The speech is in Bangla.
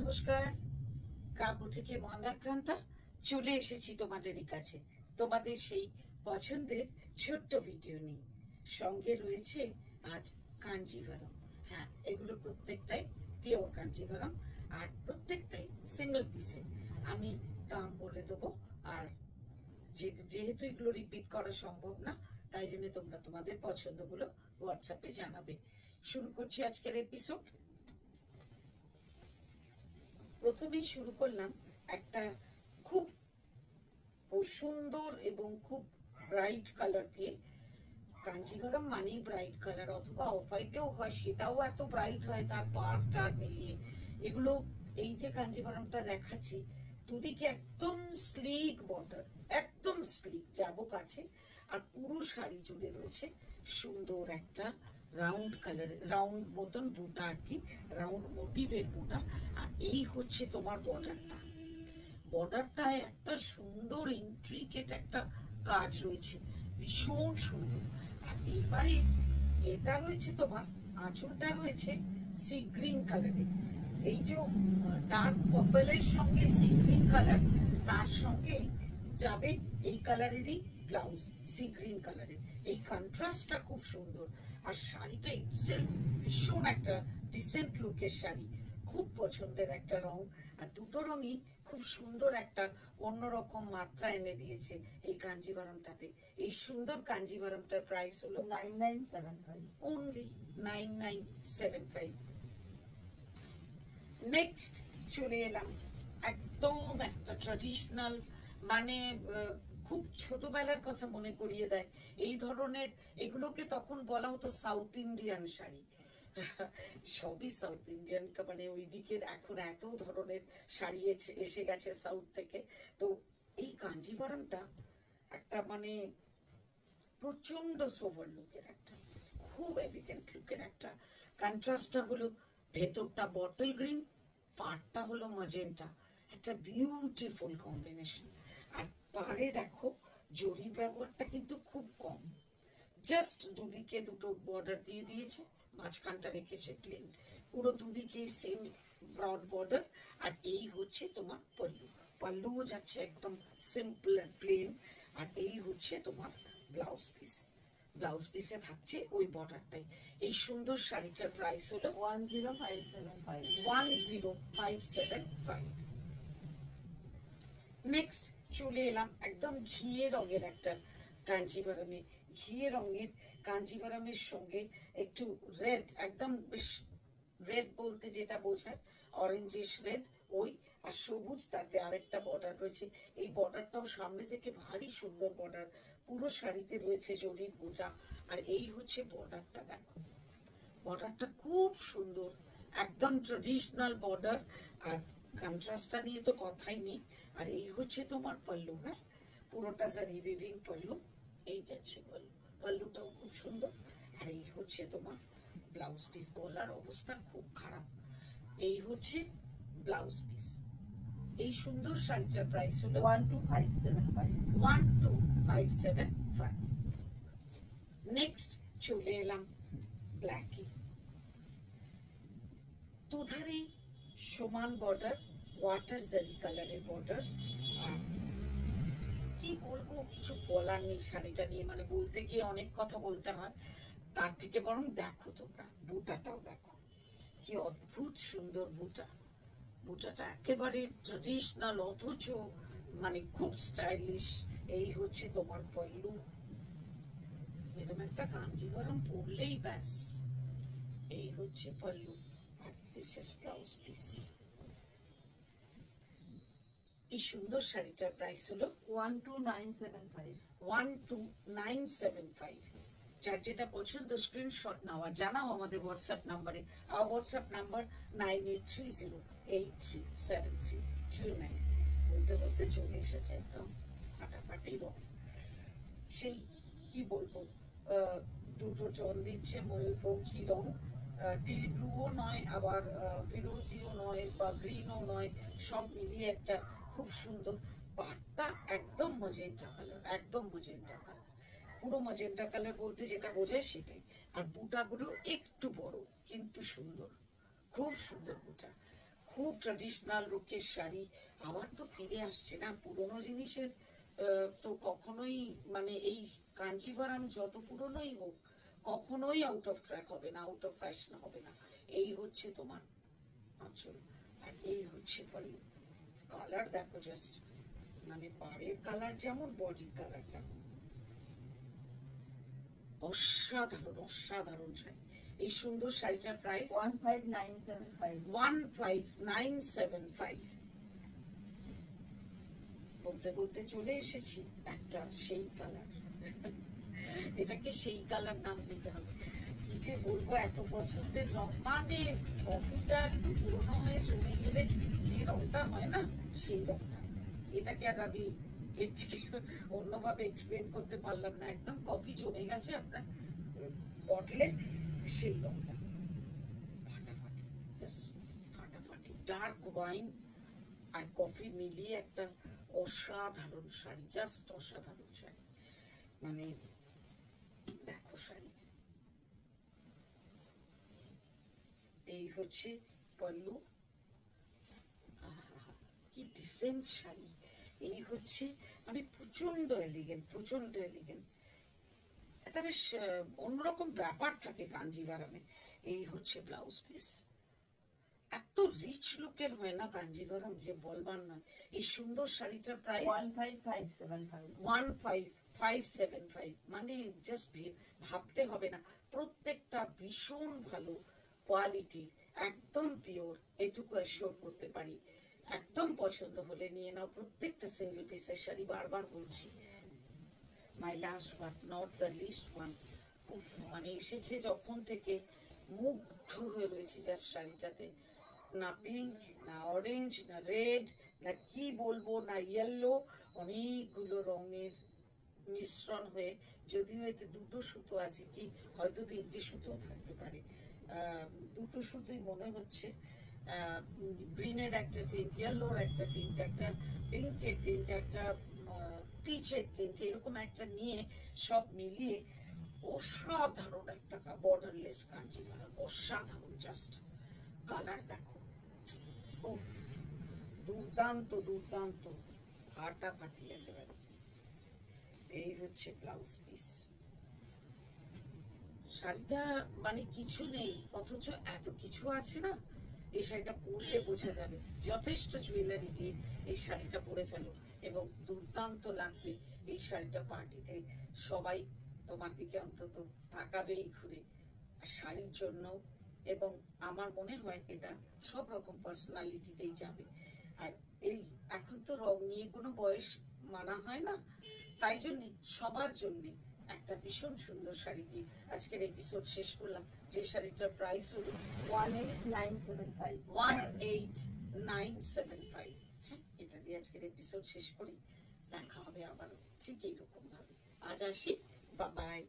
নমস্কার, কাব্য থেকে মন্দাক্রান্তা চলে এসেছি তোমাদেরই কাছে, তোমাদের সেই পছন্দের ছোট্ট ভিডিও নিয়ে। সঙ্গে রয়েছে আজ কাঞ্জিভারম। হ্যাঁ, এগুলো প্রত্যেকটাই পিওর কাঞ্জিভারম আর প্রত্যেকটাই সিঙ্গেল পিসে। আমি দাম বলে দেবো, আর যেহেতু এগুলো রিপিট করা সম্ভব না, তাই জন্য তোমরা তোমাদের পছন্দগুলো হোয়াটসঅ্যাপে জানাবে। শুরু করছি আজকের এপিসোড। প্রথমেই শুরু করলাম একটা খুব সুন্দর এবং খুব ব্রাইট কালার দিয়ে। কাঞ্জিভারম মানেই ব্রাইট কালার, অথবা অফ হোয়াইটেও হয়, সেটাও এত ব্রাইট হয় তার পার টার মিলিয়ে। এগুলো এই যে কাঞ্জিভারমটা দেখাচ্ছি, দুদিকে একদম স্লিক বর্ডার, একদম স্লিক, যাবো কাছে। আর পুরো শাড়ি জুড়ে রয়েছে সুন্দর একটা রাউন্ড কালারের, রাউন্ড মতন বুটা আর কি, রাউন্ড মোটিভের বুটা। আর এই হচ্ছে তোমার বর্ডারটা। বর্ডারটায় একটা সুন্দর ইন্ট্রিকেট একটা কাজ রয়েছে, ভীষণ সুন্দর। আর এবারে এটা রয়েছে তোমার, আঁচলটা রয়েছে সি গ্রিন কালারে। এই যে ডার্ক পার্পলের সঙ্গে সি গ্রিন কালার, তার সঙ্গে যাবে এই কালারেরই ব্লাউজ, সি গ্রিন কালারের। এই কন্ট্রাস্টটা খুব সুন্দর। আর শাড়িটা ইটসেলফ ভীষণ একটা ডিসেন্ট লুকের শাড়ি, খুব পছন্দের একটা রং। আর দুটো রঙই খুব সুন্দর একটা অন্যরকম মাত্রা এনে দিয়েছে এই কাঞ্জিভারমটাতে। এই সুন্দর কাঞ্জিভারমটার প্রাইস হলো 9975, অনলি 9975। নেক্সট চলে এলাম একদম একটা ট্র্যাডিশনাল, মানে খুব ছোটবেলার কথা মনে করিয়ে দেয় এই ধরনের। এগুলোকে তখন বলা হতো সাউথ ইন্ডিয়ান শাড়ি। সবই সাউথ ইন্ডিয়ান, মানে ওই দিকের এখন এত ধরনের শাড়ি এসে গেছে সাউথ থেকে। তো এই কাঞ্জিভারমটা একটা মানে প্রচন্ড সোবার লুকের একটা, খুব এলিগেন্ট লুকের একটা। কন্ট্রাস্টটা হলো ভেতরটা বটল গ্রিন, পাড়টা হলো ম্যাজেন্টা, একটা বিউটিফুল কম্বিনেশন। আর পাড়ে দেখো জরির ব্যবহারটা কিন্তু খুব কম, জাস্ট দুদিকে দুটো বর্ডার দিয়ে দিয়েছে, মাঝখানটা রেখেছে প্লেন, পুরো দুদিকে সেম ব্রড বর্ডার। আর এই হচ্ছে তোমার পল্লু, পল্লুও যাচ্ছে একদম সিম্পল আর প্লেন। আর এই হচ্ছে তোমার ব্লাউজ পিস, ব্লাউজ পিসে থাকছে ওই বর্ডারটাই। এই সুন্দর শাড়িটার প্রাইস হলো 10575, 10575। নেক্সট চলে এলাম একদম ঘিয়ে রঙের একটা কাঞ্জিভারমে। ঘিয়ে রঙের কাঞ্জিভারমের সঙ্গে একটু রেড, একদম বেশ রেড বলতে যেটা বোঝায় অরেঞ্জিশ রেড ওই, আর সবুজ, তাতে আরেকটা বর্ডার রয়েছে। এই বর্ডারটাও সামনে থেকে ভারী সুন্দর বর্ডার, পুরো শাড়িতে রয়েছে জরির বোঝা। আর এই হচ্ছে বর্ডারটা, দেখো বর্ডারটা খুব সুন্দর, একদম ট্রেডিশনাল বর্ডার। আর কন্ট্রাস্টটা নিয়ে তো কথাই নেই। আর এই হচ্ছে তোমার পল্লু, হ্যাঁ পুরোটা জারি উইভিং পল্লু, এই যাচ্ছে পল্লু, পল্লুটাও খুব সুন্দর। আর এই হচ্ছে তোমার ব্লাউজ পিস, গলার অবস্থা খুব খারাপ। এই হচ্ছে ব্লাউজ পিস। এই সুন্দর শাড়িটার প্রাইস হলো 12575, 12575। নেক্সট চলে এলাম ব্ল্যাকে, দুধারে সমান বর্ডার, ওয়াটার জারি কালারের বর্ডার। কি বলবো, কিছু বলার নেই শাড়িটা নিয়ে, মানে বলতে গিয়ে অনেক কথা বলতে হয়। তার থেকে বরং দেখো তোমরা বুটাটাও দেখো, কি অদ্ভুত সুন্দর বুটা। বুটাটা একেবারে ট্রেডিশনাল অথচ মানে খুব স্টাইলিশ। এই হচ্ছে তোমার পল্লু, এরকম একটা কাঞ্জিভারম পরলেই ব্যাস। এই হচ্ছে পল্লু, আর দিস ইজ ব্লাউজ পিস। এই সুন্দর শাড়িটার প্রাইস হলো 12975, 12975। যার যেটা পছন্দ স্ক্রিনশট নাও আর জানাও আমাদের হোয়াটসঅ্যাপ নাম্বারে। আর হোয়াটসঅ্যাপ নাম্বার 9830837329। বলতে বলতে চলে এসেছে একদম ফাটাফাটি রং। সেই কি বলবো, দুটো জন দিচ্ছে ময়ূরপঙ্খী রং, টিল ব্লুও নয়, আবার ফিরোজিও নয়, বা গ্রিনও নয়, সব মিলিয়ে একটা খুব সুন্দর। পাটটা একদম মজেন্টা কালার, একদম মজেন্টা কালার, পুরো মজেন্টা কালার বলতে যেটা বোঝায় সেটাই। আর বুটাগুলো একটু বড় কিন্তু সুন্দর, খুব সুন্দর বুটা, খুব খুব ট্রেডিশনাল লুকের শাড়ি আবার তো ফিরে আসছে না পুরোনো জিনিসের। তো কখনোই মানে এই কাঞ্জিভারাম যত পুরোনোই হোক কখনোই আউট অফ ট্র্যাক হবে না, আউট অফ ফ্যাশন হবে না। এই হচ্ছে তোমার আঁচল, আর এই হচ্ছে পলি। কালার দেখো জাস্ট, মানে পাড়ের কালার যেমন বডি কালার তেমন, অসাধারণ অসাধারণ শাড়ি। এই সুন্দর শাড়িটার প্রাইস 15975। বলতে বলতে চলে এসেছি একটা সেই কালার। এটাকে সেই কালার নাম দিতে হবে। কি যে বলবো, এত পছন্দের রং, মানে কপিটা একটু পুরোনো হয়ে জমে গেলে যে রংটা হয় না সেই রংটা। এটাকে আর আমি এর থেকে অন্যভাবে এক্সপ্লেন করতে পারলাম না। একদম কফি জমে গেছে আপনার বটলে, সেই রংটা ফাটাফাটি, জাস্ট ফাটাফাটি। ডার্ক ওয়াইন আর কফি মিলিয়ে একটা অসাধারণ শাড়ি, জাস্ট অসাধারণ শাড়ি। মানে দেখো শাড়ি, এই হচ্ছে পল্লু, কি ডিসেন্ট শাড়ি। এই হচ্ছে মানে প্রচন্ড এলিগেন্ট, প্রচন্ড এলিগেন্ট, একটা বেশ অন্যরকম ব্যাপার থাকে কাঞ্জিভারামে। এই হচ্ছে ব্লাউজ পিস, এত রিচ লুকের হয় না কাঞ্জিভারাম যে বলবার নয়। এই সুন্দর শাড়িটার প্রাইস 15575, মানে জাস্ট ভাবতে হবে না। প্রত্যেকটা ভীষণ ভালো কোয়ালিটির, একদম পিওর, এটুকু অ্যাসিওর করতে পারি। একদম পছন্দ হলে নিয়ে নাও প্রত্যেকটা সিঙ্গেল পিসের শাড়ি। বারবার বলছি, my last but not the least one. মানে এসেছে যখন থেকে মুগ্ধ হয়ে রয়েছে জাস্ট শাড়িটাতে। না পিঙ্ক, না অরেঞ্জ, না রেড, না কি বলবো, না ইয়েলো, অনেকগুলো রঙের মিশ্রণ হয়ে, যদিও এতে দুটো সুতো আছে, কি হয়তো তিনটে সুতো থাকতে পারে, দুটো সুতোই মনে হচ্ছে। গ্রিনের একটা টিন্ট, ইয়েলোর একটা টিন্ট, একটা পিঙ্কের টিন্ট, একটা পিচের টিন্ট, এরকম একটা নিয়ে সব মিলিয়ে অসাধারণ একটা বর্ডারলেস কাঞ্জিভারাম, অসাধারণ। জাস্ট কালার দেখো, উফ, দুর্দান্ত দুর্দান্ত, ফাটাফাটি একেবারে। এই হচ্ছে ব্লাউজ পিস। শাড়িটা মানে কিছু নেই অথচ এত কিছু আছে না। এই শাড়িটা পরলে বোঝা যাবে, যথেষ্ট জুয়েলারি দিয়ে এই শাড়িটা পরে ফেলো এবং দুর্দান্ত লাগবে। এই শাড়িটা পার্টিতে সবাই তোমার দিকে অন্তত তাকাবেই ঘুরে শাড়ির জন্য। এবং আমার মনে হয় এটা সব রকম পার্সোনালিটিতেই যাবে। আর এই এখন তো রং নিয়ে কোনো বয়স মানা হয় না, তাই জন্য সবার জন্য একটা ভীষণ সুন্দর শাড়ি দিয়ে আজকের এপিসোড শেষ করলাম। যে শাড়িটার প্রাইস হলো 18975। হ্যাঁ, এটা দিয়ে আজকের এপিসোড শেষ করি। দেখা হবে আবার ঠিক এইরকম ভাবে। আজ আসি, বাই বাই।